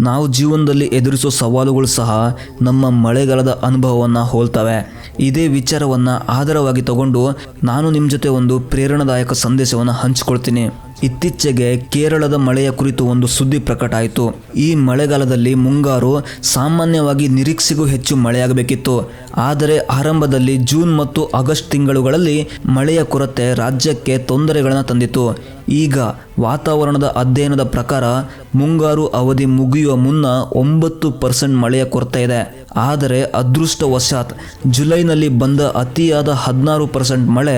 ನಾವು ಜೀವನದಲ್ಲಿ ಎದುರಿಸೋ ಸವಾಲುಗಳು ಸಹ ನಮ್ಮ ಮಳೆಗಾಲದ ಅನುಭವವನ್ನು ಹೋಲ್ತವೆ. ಇದೇ ವಿಚಾರವನ್ನು ಆಧಾರವಾಗಿ ತಗೊಂಡು ನಾನು ನಿಮ್ಮ ಜೊತೆ ಒಂದು ಪ್ರೇರಣಾದಾಯಕ ಸಂದೇಶವನ್ನು ಹಂಚಿಕೊಳ್ತೀನಿ. ಇತ್ತೀಚೆಗೆ ಕೇರಳದ ಮಳೆಯ ಕುರಿತು ಒಂದು ಸುದ್ದಿ ಪ್ರಕಟ ಆಯಿತು. ಈ ಮಳೆಗಾಲದಲ್ಲಿ ಮುಂಗಾರು ಸಾಮಾನ್ಯವಾಗಿ ನಿರೀಕ್ಷೆಗೂ ಹೆಚ್ಚು ಮಳೆಯಾಗಬೇಕಿತ್ತು. ಆದರೆ ಆರಂಭದಲ್ಲಿ ಜೂನ್ ಮತ್ತು ಆಗಸ್ಟ್ ತಿಂಗಳುಗಳಲ್ಲಿ ಮಳೆಯ ಕೊರತೆ ರಾಜ್ಯಕ್ಕೆ ತೊಂದರೆಗಳನ್ನು ತಂದಿತು. ಈಗ ವಾತಾವರಣದ ಅಧ್ಯಯನದ ಪ್ರಕಾರ ಮುಂಗಾರು ಅವಧಿ ಮುಗಿಯುವ ಮುನ್ನ 9% ಮಳೆಯ ಕೊರತೆ ಇದೆ. ಆದರೆ ಅದೃಷ್ಟವಶಾತ್ ಜುಲೈನಲ್ಲಿ ಬಂದ ಅತಿಯಾದ 16% ಮಳೆ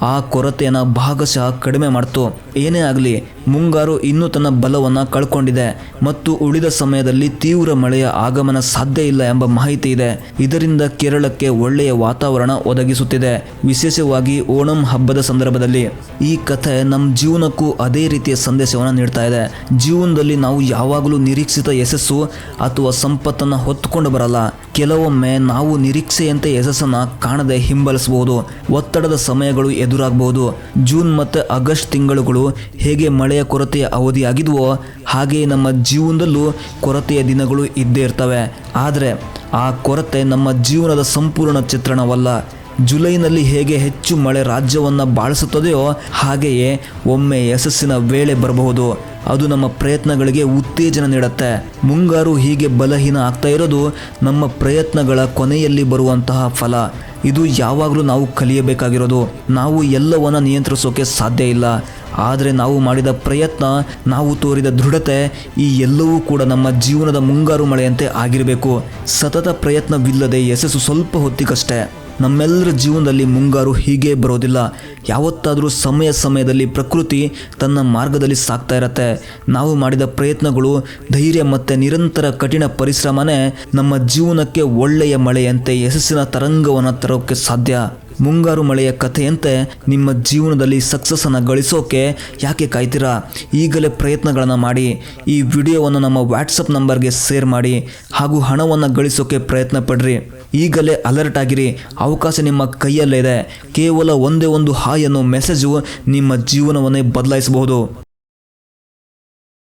ಆ ಕೊರತೆಯನ್ನು ಭಾಗಶಃ ಕಡಿಮೆ ಮಾಡಿತು. ಏನೇ ಆಗಲಿ, ಮುಂಗಾರು ಇನ್ನೂ ತನ್ನ ಬಲವನ್ನು ಕಳ್ಕೊಂಡಿದೆ ಮತ್ತು ಉಳಿದ ಸಮಯದಲ್ಲಿ ತೀವ್ರ ಮಳೆಯ ಆಗಮನ ಸಾಧ್ಯ ಇಲ್ಲ ಎಂಬ ಮಾಹಿತಿ ಇದೆ. ಇದರಿಂದ ಕೇರಳಕ್ಕೆ ಒಳ್ಳೆಯ ವಾತಾವರಣ ಒದಗಿಸುತ್ತಿದೆ, ವಿಶೇಷವಾಗಿ ಓಣಂ ಹಬ್ಬದ ಸಂದರ್ಭದಲ್ಲಿ. ಈ ಕಥೆ ನಮ್ಮ ಜೀವನಕ್ಕೂ ಅದೇ ರೀತಿಯ ಸಂದೇಶವನ್ನು ನೀಡ್ತಾ ಇದೆ. ಜೀವನದಲ್ಲಿ ನಾವು ಯಾವಾಗಲೂ ನಿರೀಕ್ಷಿತ ಯಶಸ್ಸು ಅಥವಾ ಸಂಪತ್ತನ್ನು ಹೊತ್ತುಕೊಂಡು ಬರಲ್ಲ. ಕೆಲವೊಮ್ಮೆ ನಾವು ನಿರೀಕ್ಷೆಯಂತೆ ಯಶಸ್ಸನ್ನು ಕಾಣದೆ ಹಿಂಬಾಲಿಸಬಹುದು. ಒತ್ತಡದ ಸಮಯಗಳು ಎದುರಾಗಬಹುದು. ಜೂನ್ ಮತ್ತು ಆಗಸ್ಟ್ ತಿಂಗಳುಗಳು ಹೇಗೆ ಮಳೆಯ ಕೊರತೆಯ ಅವಧಿಯಾಗಿದ್ವೋ ಹಾಗೆಯೇ ನಮ್ಮ ಜೀವನದಲ್ಲೂ ಕೊರತೆಯ ದಿನಗಳು ಇದ್ದೇ ಇರ್ತವೆ. ಆದರೆ ಆ ಕೊರತೆ ನಮ್ಮ ಜೀವನದ ಸಂಪೂರ್ಣ ಚಿತ್ರಣವಲ್ಲ. ಜುಲೈನಲ್ಲಿ ಹೇಗೆ ಹೆಚ್ಚು ಮಳೆ ರಾಜ್ಯವನ್ನು ಬಾಳಿಸುತ್ತದೆಯೋ ಹಾಗೆಯೇ ಒಮ್ಮೆ ಯಶಸ್ಸಿನ ವೇಳೆ ಬರಬಹುದು. ಅದು ನಮ್ಮ ಪ್ರಯತ್ನಗಳಿಗೆ ಉತ್ತೇಜನ ನೀಡುತ್ತೆ. ಮುಂಗಾರು ಹೀಗೆ ಬಲಹೀನ ಆಗ್ತಾ ಇರೋದು ನಮ್ಮ ಪ್ರಯತ್ನಗಳ ಕೊನೆಯಲ್ಲಿ ಬರುವಂತಹ ಫಲ. ಇದು ಯಾವಾಗಲೂ ನಾವು ಕಲಿಯಬೇಕಾಗಿರೋದು. ನಾವು ಎಲ್ಲವನ್ನ ನಿಯಂತ್ರಿಸೋಕೆ ಸಾಧ್ಯ ಇಲ್ಲ. ಆದರೆ ನಾವು ಮಾಡಿದ ಪ್ರಯತ್ನ, ನಾವು ತೋರಿದ ದೃಢತೆ, ಈ ಎಲ್ಲವೂ ಕೂಡ ನಮ್ಮ ಜೀವನದ ಮುಂಗಾರು ಮಳೆಯಂತೆ ಆಗಿರಬೇಕು. ಸತತ ಪ್ರಯತ್ನವಿಲ್ಲದೆ ಯಶಸ್ಸು ಸ್ವಲ್ಪ ಹೊತ್ತಿಗಷ್ಟೇ. ನಮ್ಮೆಲ್ಲರ ಜೀವನದಲ್ಲಿ ಮುಂಗಾರು ಹೀಗೆ ಬರೋದಿಲ್ಲ. ಯಾವತ್ತಾದರೂ ಸಮಯದಲ್ಲಿ ಪ್ರಕೃತಿ ತನ್ನ ಮಾರ್ಗದಲ್ಲಿ ಸಾಗ್ತಾ ಇರತ್ತೆ. ನಾವು ಮಾಡಿದ ಪ್ರಯತ್ನಗಳು, ಧೈರ್ಯ ಮತ್ತು ನಿರಂತರ ಕಠಿಣ ಪರಿಶ್ರಮನೇ ನಮ್ಮ ಜೀವನಕ್ಕೆ ಒಳ್ಳೆಯ ಮಳೆಯಂತೆ ಯಶಸ್ಸಿನ ತರಂಗವನ್ನು ತರೋಕ್ಕೆ ಸಾಧ್ಯ. ಮುಂಗಾರು ಮಳೆಯ ಕಥೆಯಂತೆ ನಿಮ್ಮ ಜೀವನದಲ್ಲಿ ಸಕ್ಸಸ್ಸನ್ನು ಗಳಿಸೋಕೆ ಯಾಕೆ ಕಾಯ್ತೀರಾ? ಈಗಲೇ ಪ್ರಯತ್ನಗಳನ್ನು ಮಾಡಿ. ಈ ವಿಡಿಯೋವನ್ನು ನಮ್ಮ ವಾಟ್ಸಪ್ ನಂಬರ್ಗೆ ಶೇರ್ ಮಾಡಿ ಹಾಗೂ ಹಣವನ್ನು ಗಳಿಸೋಕೆ ಪ್ರಯತ್ನ ಪಡ್ರಿ. ಈಗಲೇ ಅಲರ್ಟ್ ಆಗಿರಿ. ಅವಕಾಶ ನಿಮ್ಮ ಕೈಯಲ್ಲೇ ಇದೆ. ಕೇವಲ ಒಂದೇ ಒಂದು ಹಾಯ್ ಅನ್ನೋ ಮೆಸೇಜು ನಿಮ್ಮ ಜೀವನವನ್ನೇ ಬದಲಾಯಿಸಬಹುದು.